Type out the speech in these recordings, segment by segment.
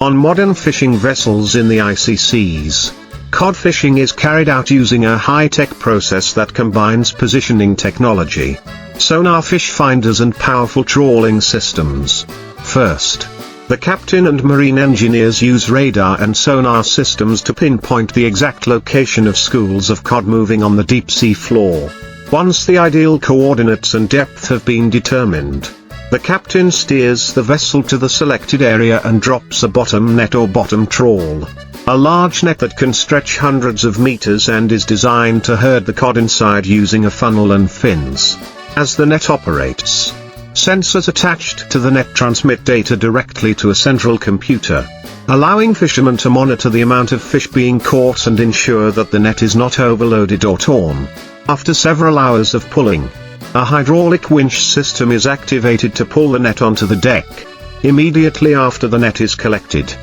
On modern fishing vessels in the icy seas, cod fishing is carried out using a high-tech process that combines positioning technology, sonar fish finders and powerful trawling systems. First, the captain and marine engineers use radar and sonar systems to pinpoint the exact location of schools of cod moving on the deep sea floor. Once the ideal coordinates and depth have been determined, the captain steers the vessel to the selected area and drops a bottom net or bottom trawl, a large net that can stretch hundreds of meters and is designed to herd the cod inside using a funnel and fins. As the net operates, sensors attached to the net transmit data directly to a central computer, allowing fishermen to monitor the amount of fish being caught and ensure that the net is not overloaded or torn. After several hours of pulling, a hydraulic winch system is activated to pull the net onto the deck, immediately after the net is collected.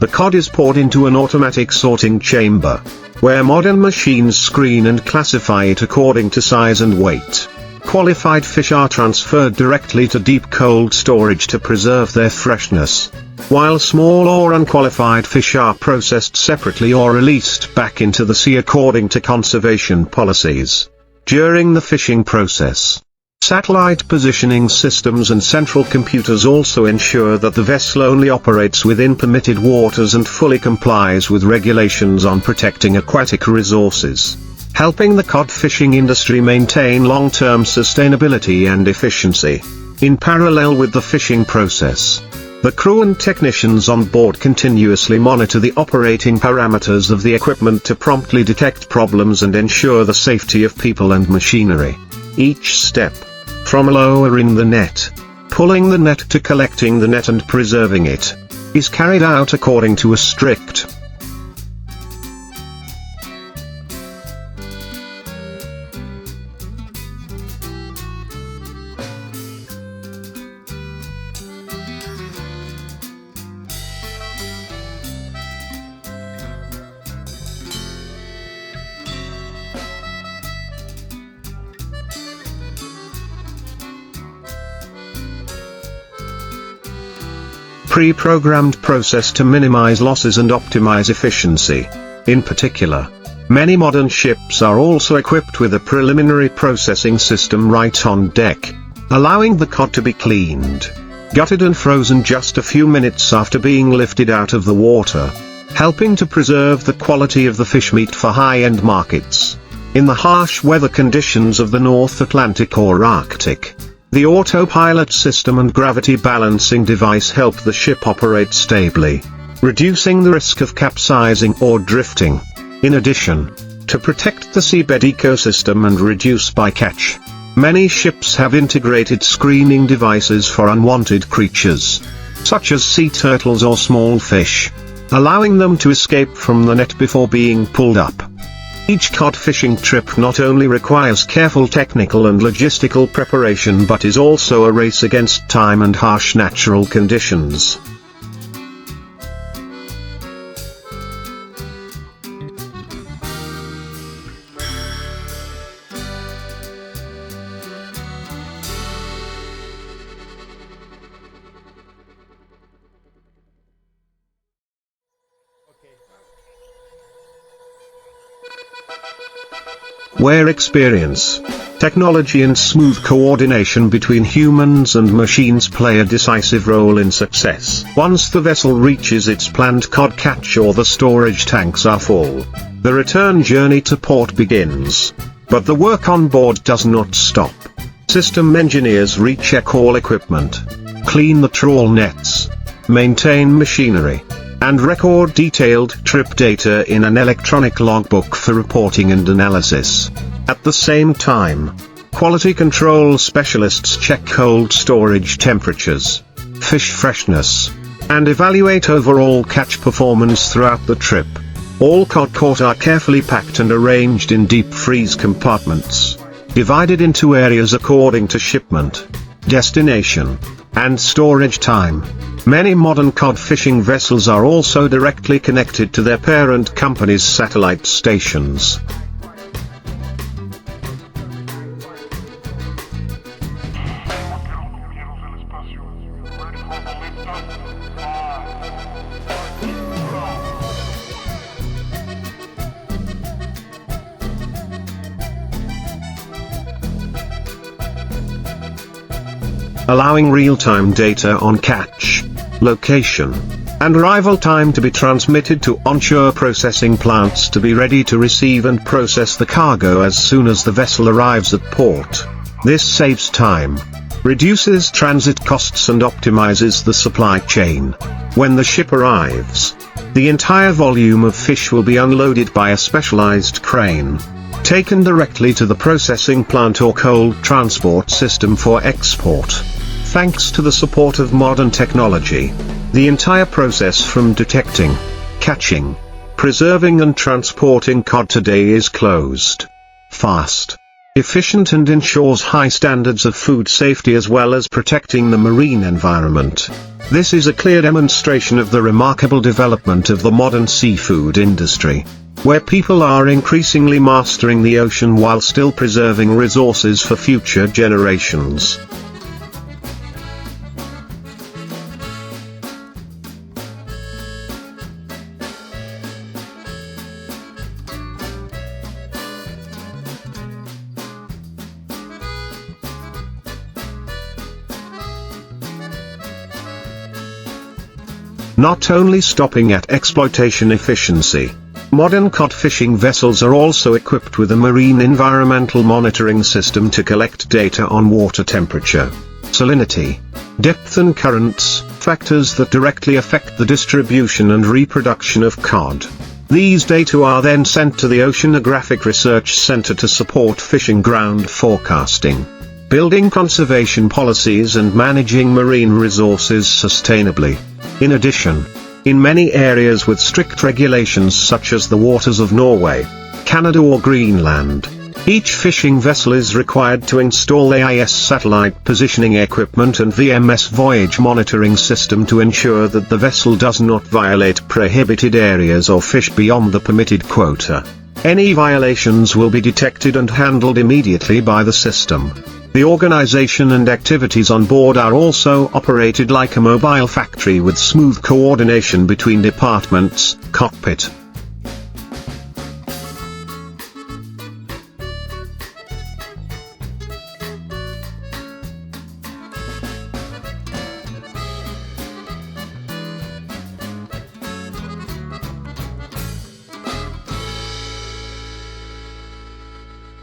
The cod is poured into an automatic sorting chamber, where modern machines screen and classify it according to size and weight. Qualified fish are transferred directly to deep cold storage to preserve their freshness, while small or unqualified fish are processed separately or released back into the sea according to conservation policies. During the fishing process, satellite positioning systems and central computers also ensure that the vessel only operates within permitted waters and fully complies with regulations on protecting aquatic resources, helping the cod fishing industry maintain long-term sustainability and efficiency. In parallel with the fishing process, the crew and technicians on board continuously monitor the operating parameters of the equipment to promptly detect problems and ensure the safety of people and machinery. Each step, from lowering the net, pulling the net to collecting the net and preserving it, is carried out according to a strict pre-programmed process to minimize losses and optimize efficiency. In particular, many modern ships are also equipped with a preliminary processing system right on deck, allowing the cod to be cleaned, gutted and frozen just a few minutes after being lifted out of the water, helping to preserve the quality of the fish meat for high-end markets. In the harsh weather conditions of the North Atlantic or Arctic, the autopilot system and gravity balancing device help the ship operate stably, reducing the risk of capsizing or drifting. In addition, to protect the seabed ecosystem and reduce bycatch, many ships have integrated screening devices for unwanted creatures, such as sea turtles or small fish, allowing them to escape from the net before being pulled up. Each cod fishing trip not only requires careful technical and logistical preparation but is also a race against time and harsh natural conditions. Where experience, technology and smooth coordination between humans and machines play a decisive role in success. Once the vessel reaches its planned cod catch or the storage tanks are full, the return journey to port begins. But the work on board does not stop. System engineers recheck all equipment, clean the trawl nets, maintain machinery, and record detailed trip data in an electronic logbook for reporting and analysis. At the same time, quality control specialists check cold storage temperatures, fish freshness, and evaluate overall catch performance throughout the trip. All cod caught are carefully packed and arranged in deep freeze compartments, divided into areas according to shipment, destination, and storage time. Many modern cod fishing vessels are also directly connected to their parent company's satellite stations. Allowing real-time data on catch, location, and arrival time to be transmitted to onshore processing plants to be ready to receive and process the cargo as soon as the vessel arrives at port. This saves time, reduces transit costs and optimizes the supply chain. When the ship arrives, the entire volume of fish will be unloaded by a specialized crane, taken directly to the processing plant or cold transport system for export. Thanks to the support of modern technology, the entire process from detecting, catching, preserving and transporting cod today is closed, fast, efficient and ensures high standards of food safety as well as protecting the marine environment. This is a clear demonstration of the remarkable development of the modern seafood industry, where people are increasingly mastering the ocean while still preserving resources for future generations. Not only stopping at exploitation efficiency, modern cod fishing vessels are also equipped with a marine environmental monitoring system to collect data on water temperature, salinity, depth and currents, factors that directly affect the distribution and reproduction of cod. These data are then sent to the Oceanographic Research Center to support fishing ground forecasting, building conservation policies and managing marine resources sustainably. In addition, in many areas with strict regulations such as the waters of Norway, Canada or Greenland, each fishing vessel is required to install AIS satellite positioning equipment and VMS voyage monitoring system to ensure that the vessel does not violate prohibited areas or fish beyond the permitted quota. Any violations will be detected and handled immediately by the system. The organization and activities on board are also operated like a mobile factory with smooth coordination between departments, cockpit,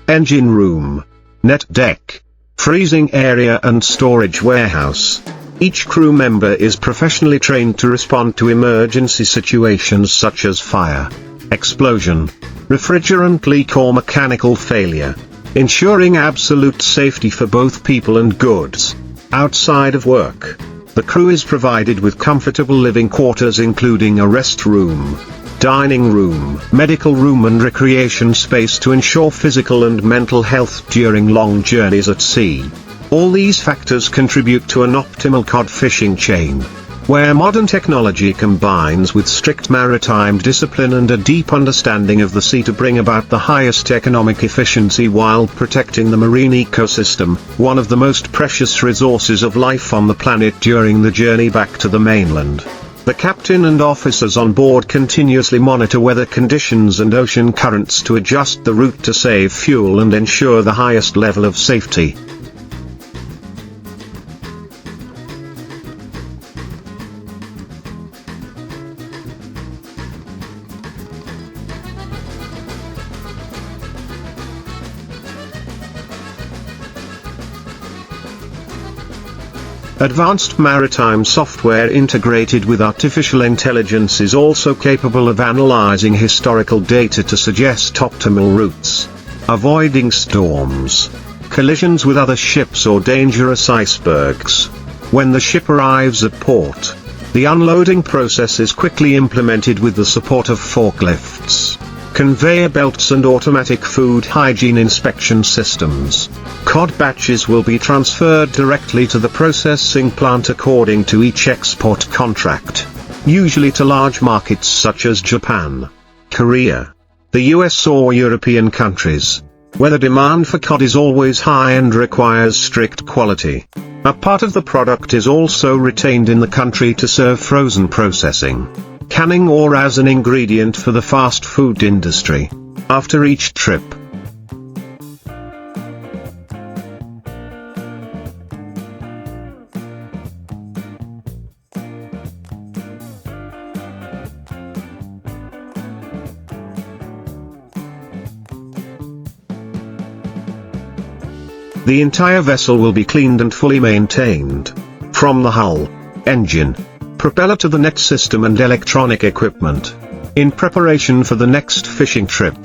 engine room, net deck, freezing area and storage warehouse. Each crew member is professionally trained to respond to emergency situations such as fire, explosion, refrigerant leak or mechanical failure, ensuring absolute safety for both people and goods. Outside of work, the crew is provided with comfortable living quarters including a rest room, dining room, medical room and recreation space to ensure physical and mental health during long journeys at sea. All these factors contribute to an optimal cod fishing chain, where modern technology combines with strict maritime discipline and a deep understanding of the sea to bring about the highest economic efficiency while protecting the marine ecosystem, one of the most precious resources of life on the planet during the journey back to the mainland. The captain and officers on board continuously monitor weather conditions and ocean currents to adjust the route to save fuel and ensure the highest level of safety. Advanced maritime software integrated with artificial intelligence is also capable of analyzing historical data to suggest optimal routes, avoiding storms, collisions with other ships or dangerous icebergs. When the ship arrives at port, The unloading process is quickly implemented with the support of forklifts, conveyor belts and automatic food hygiene inspection systems. Cod batches will be transferred directly to the processing plant according to each export contract, usually to large markets such as Japan, Korea, the US or European countries, where the demand for cod is always high and requires strict quality. A part of the product is also retained in the country to serve frozen processing, canning or as an ingredient for the fast food industry. After each trip, the entire vessel will be cleaned and fully maintained, from the hull, engine, propeller to the net system and electronic equipment, in preparation for the next fishing trip.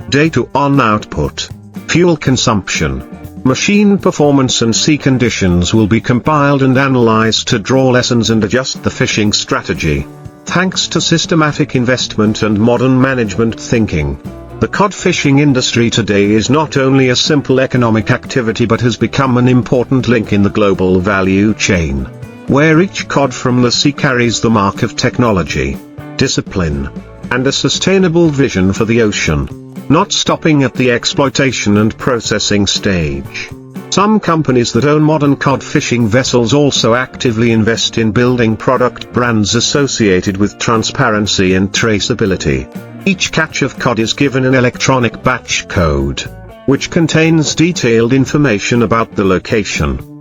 Day to on output, fuel consumption, machine performance and sea conditions will be compiled and analyzed to draw lessons and adjust the fishing strategy. Thanks to systematic investment and modern management thinking, the cod fishing industry today is not only a simple economic activity but has become an important link in the global value chain, where each cod from the sea carries the mark of technology, discipline, and a sustainable vision for the ocean, not stopping at the exploitation and processing stage. Some companies that own modern cod fishing vessels also actively invest in building product brands associated with transparency and traceability. Each catch of cod is given an electronic batch code, which contains detailed information about the location,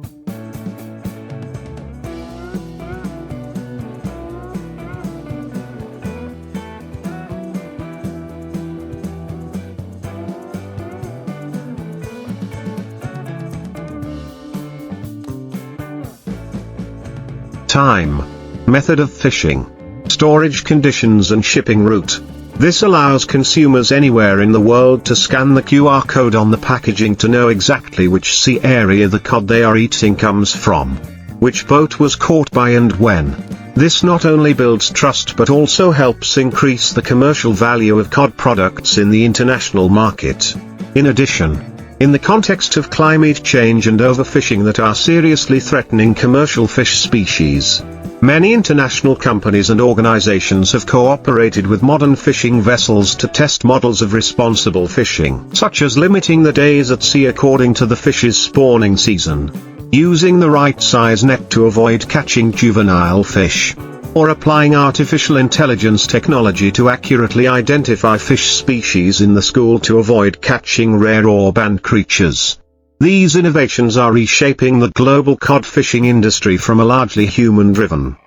time, method of fishing, storage conditions and shipping route. This allows consumers anywhere in the world to scan the QR code on the packaging to know exactly which sea area the cod they are eating comes from, which boat was caught by and when. This not only builds trust but also helps increase the commercial value of cod products in the international market. In addition, in the context of climate change and overfishing that are seriously threatening commercial fish species, many international companies and organizations have cooperated with modern fishing vessels to test models of responsible fishing, such as limiting the days at sea according to the fish's spawning season, using the right size net to avoid catching juvenile fish, or applying artificial intelligence technology to accurately identify fish species in the school to avoid catching rare or banned creatures. These innovations are reshaping the global cod fishing industry from a largely human-driven,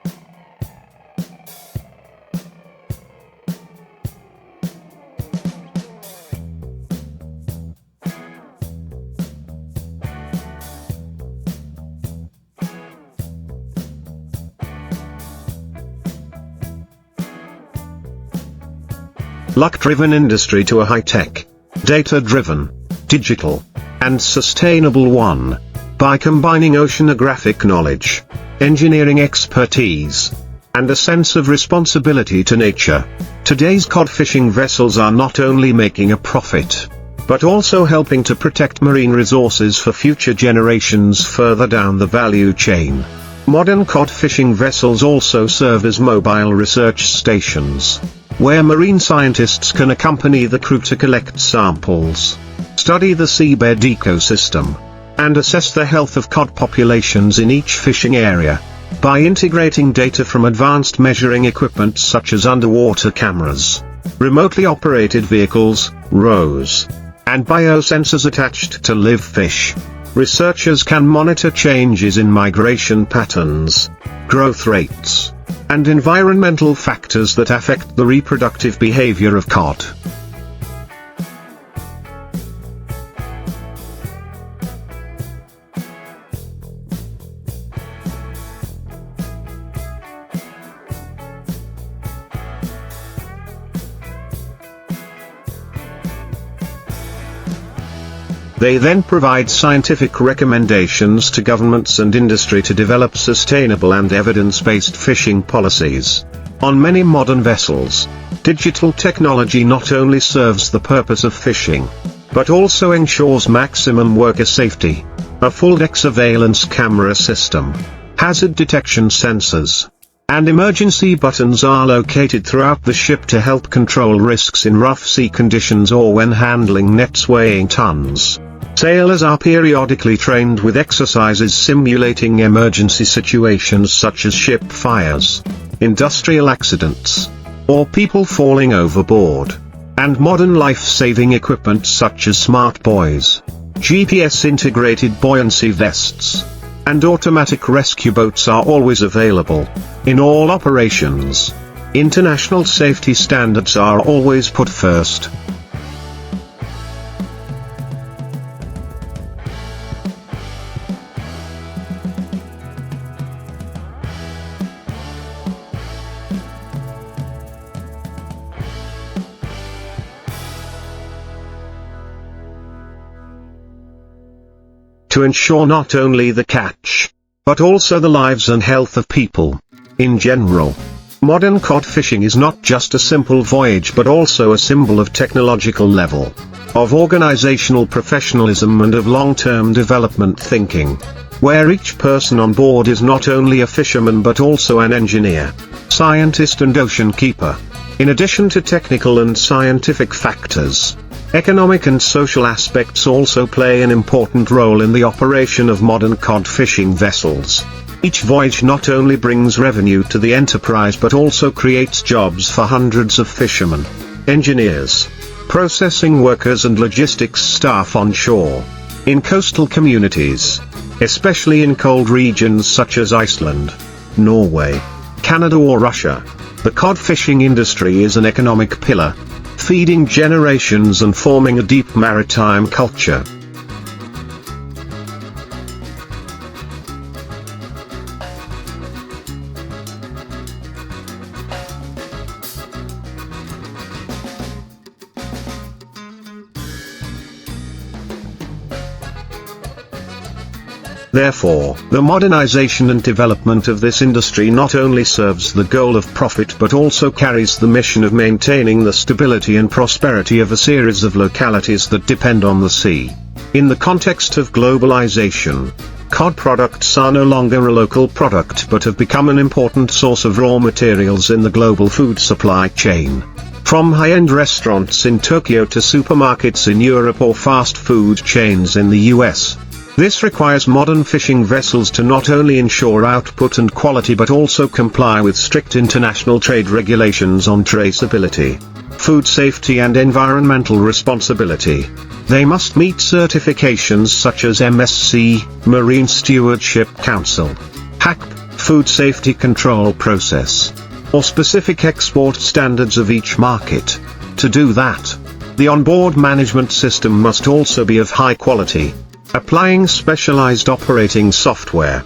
luck-driven industry to a high-tech, data-driven, digital, and sustainable one. By combining oceanographic knowledge, engineering expertise, and a sense of responsibility to nature, today's cod fishing vessels are not only making a profit, but also helping to protect marine resources for future generations further down the value chain. Modern cod fishing vessels also serve as mobile research stations, where marine scientists can accompany the crew to collect samples, study the seabed ecosystem, and assess the health of cod populations in each fishing area. By integrating data from advanced measuring equipment such as underwater cameras, remotely operated vehicles, ROVs, and biosensors attached to live fish, researchers can monitor changes in migration patterns, growth rates, and environmental factors that affect the reproductive behavior of cod. They then provide scientific recommendations to governments and industry to develop sustainable and evidence-based fishing policies. On many modern vessels, digital technology not only serves the purpose of fishing, but also ensures maximum worker safety. A full deck surveillance camera system, hazard detection sensors, and emergency buttons are located throughout the ship to help control risks in rough sea conditions or when handling nets weighing tons. Sailors are periodically trained with exercises simulating emergency situations such as ship fires, industrial accidents, or people falling overboard, and modern life-saving equipment such as smart buoys, GPS-integrated buoyancy vests, and automatic rescue boats are always available. In all operations, international safety standards are always put first. To ensure not only the catch, but also the lives and health of people. In general, modern cod fishing is not just a simple voyage but also a symbol of technological level, of organizational professionalism and of long-term development thinking, where each person on board is not only a fisherman but also an engineer, scientist and ocean keeper. In addition to technical and scientific factors, economic and social aspects also play an important role in the operation of modern cod fishing vessels. Each voyage not only brings revenue to the enterprise but also creates jobs for hundreds of fishermen, engineers, processing workers and logistics staff on shore. In coastal communities, especially in cold regions such as Iceland, Norway, Canada or Russia, the cod fishing industry is an economic pillar, feeding generations and forming a deep maritime culture. Therefore, the modernization and development of this industry not only serves the goal of profit but also carries the mission of maintaining the stability and prosperity of a series of localities that depend on the sea. In the context of globalization, cod products are no longer a local product but have become an important source of raw materials in the global food supply chain. From high-end restaurants in Tokyo to supermarkets in Europe or fast food chains in the US. This requires modern fishing vessels to not only ensure output and quality but also comply with strict international trade regulations on traceability, food safety and environmental responsibility. They must meet certifications such as MSC, Marine Stewardship Council, HACCP, Food Safety Control Process, or specific export standards of each market. To do that, the onboard management system must also be of high quality, applying specialized operating software.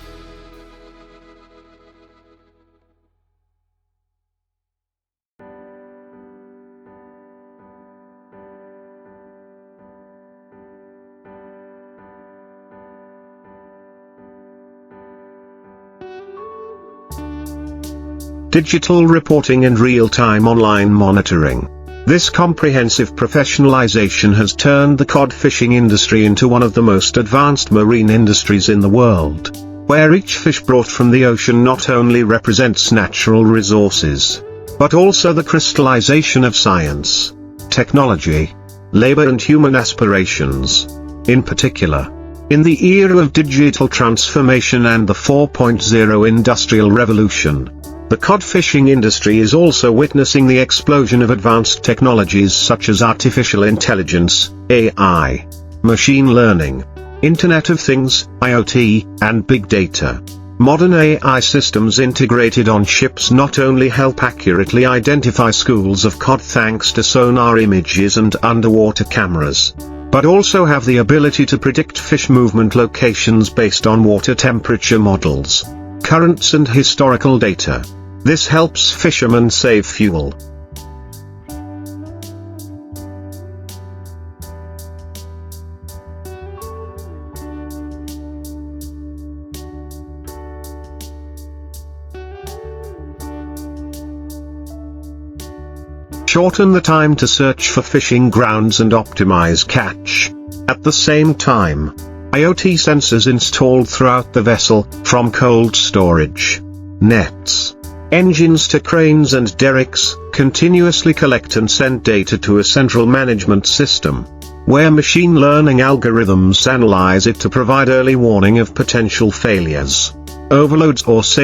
Digital reporting and real-time online monitoring. This comprehensive professionalization has turned the cod fishing industry into one of the most advanced marine industries in the world, where each fish brought from the ocean not only represents natural resources, but also the crystallization of science, technology, labor and human aspirations. In particular, in the era of digital transformation and the 4.0 industrial revolution, the cod fishing industry is also witnessing the explosion of advanced technologies such as artificial intelligence, AI, machine learning, Internet of Things, IoT, and big data. Modern AI systems integrated on ships not only help accurately identify schools of cod thanks to sonar images and underwater cameras, but also have the ability to predict fish movement locations based on water temperature models, currents and historical data. This helps fishermen save fuel. shorten the time to search for fishing grounds and optimize catch. At the same time, IoT sensors installed throughout the vessel, from cold storage, nets, engines to cranes and derricks, continuously collect and send data to a central management system, where machine learning algorithms analyze it to provide early warning of potential failures, overloads or safety